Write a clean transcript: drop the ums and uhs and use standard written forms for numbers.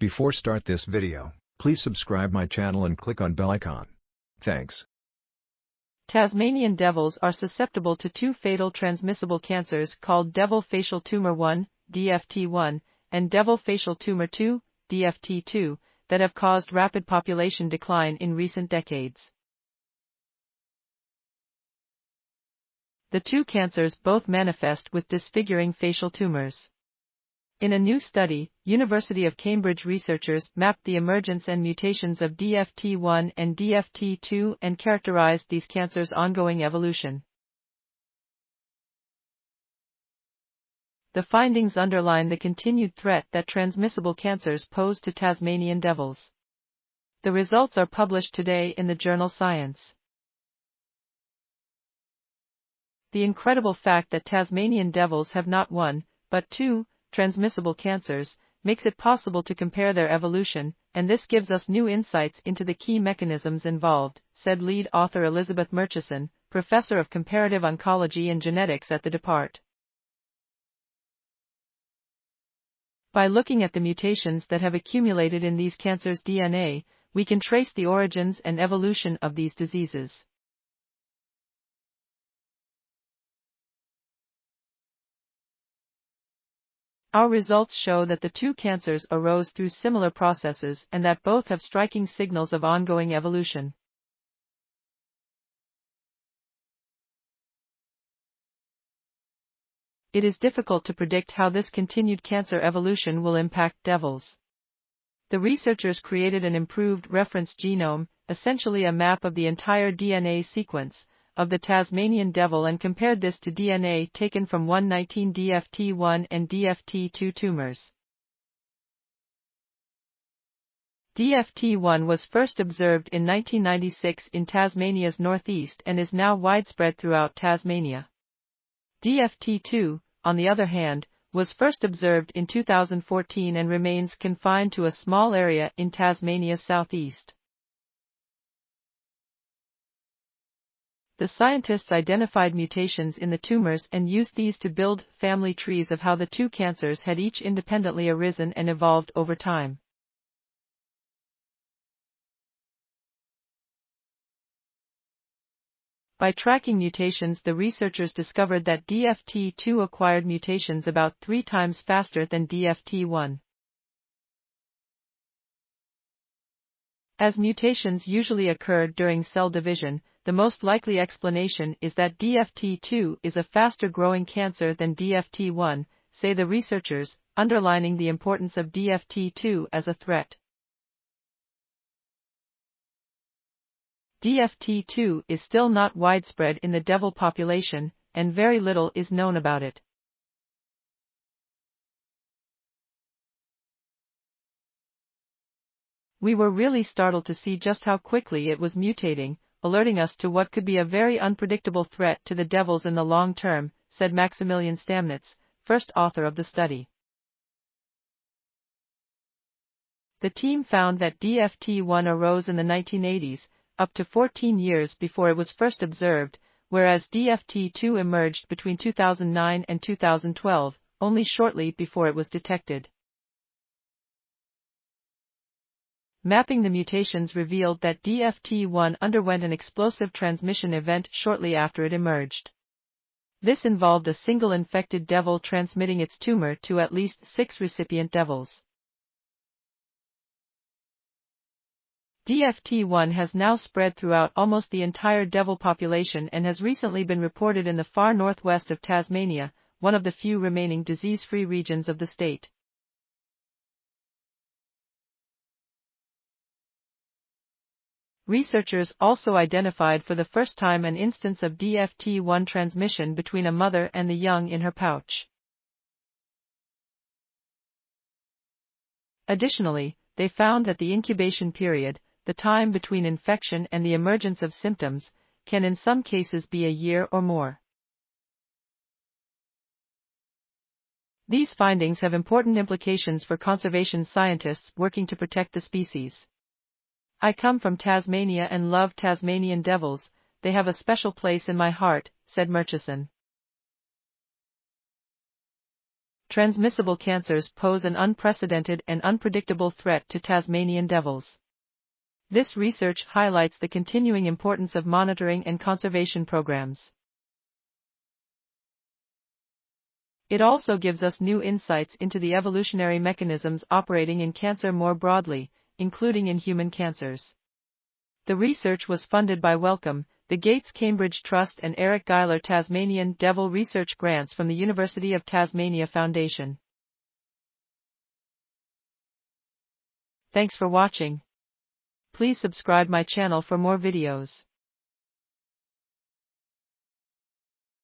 Before start this video, please subscribe my channel and click on bell icon. Thanks. Tasmanian devils are susceptible to two fatal transmissible cancers called devil facial tumor 1, DFT1, and devil facial tumor 2, DFT2, that have caused rapid population decline in recent decades. The two cancers both manifest with disfiguring facial tumors. In a new study, University of Cambridge researchers mapped the emergence and mutations of DFT1 and DFT2 and characterized these cancers' ongoing evolution. The findings underline the continued threat that transmissible cancers pose to Tasmanian devils. The results are published today in the journal Science. The incredible fact that Tasmanian devils have not one, but two, transmissible cancers, makes it possible to compare their evolution, and this gives us new insights into the key mechanisms involved, said lead author Elizabeth Murchison, professor of comparative oncology and genetics at the Depart. By looking at the mutations that have accumulated in these cancers' DNA, we can trace the origins and evolution of these diseases. Our results show that the two cancers arose through similar processes and that both have striking signals of ongoing evolution. It is difficult to predict how this continued cancer evolution will impact devils. The researchers created an improved reference genome, essentially a map of the entire DNA sequence of the Tasmanian devil, and compared this to DNA taken from 119 DFT1 and DFT2 tumors. DFT1 was first observed in 1996 in Tasmania's northeast and is now widespread throughout Tasmania. DFT2, on the other hand, was first observed in 2014 and remains confined to a small area in Tasmania's southeast. The scientists identified mutations in the tumors and used these to build family trees of how the two cancers had each independently arisen and evolved over time. By tracking mutations, the researchers discovered that DFT2 acquired mutations about 3 times faster than DFT1. As mutations usually occurred during cell division, the most likely explanation is that DFT2 is a faster-growing cancer than DFT1, say the researchers, underlining the importance of DFT2 as a threat. DFT2 is still not widespread in the devil population, and very little is known about it. We were really startled to see just how quickly it was mutating, alerting us to what could be a very unpredictable threat to the devils in the long term, said Maximilian Stamnitz, first author of the study. The team found that DFT1 arose in the 1980s, up to 14 years before it was first observed, whereas DFT2 emerged between 2009 and 2012, only shortly before it was detected. Mapping the mutations revealed that DFT1 underwent an explosive transmission event shortly after it emerged. This involved a single infected devil transmitting its tumor to at least 6 recipient devils. DFT1 has now spread throughout almost the entire devil population and has recently been reported in the far northwest of Tasmania, one of the few remaining disease-free regions of the state. Researchers also identified for the first time an instance of DFT1 transmission between a mother and the young in her pouch. Additionally, they found that the incubation period, the time between infection and the emergence of symptoms, can in some cases be a year or more. These findings have important implications for conservation scientists working to protect the species. I come from Tasmania and love Tasmanian devils, they have a special place in my heart, said Murchison. Transmissible cancers pose an unprecedented and unpredictable threat to Tasmanian devils. This research highlights the continuing importance of monitoring and conservation programs. It also gives us new insights into the evolutionary mechanisms operating in cancer more broadly, including in human cancers. The research was funded by Wellcome, the Gates Cambridge Trust and Eric Geiler Tasmanian Devil Research grants from the University of Tasmania Foundation. Thanks for watching. Please subscribe my channel for more videos.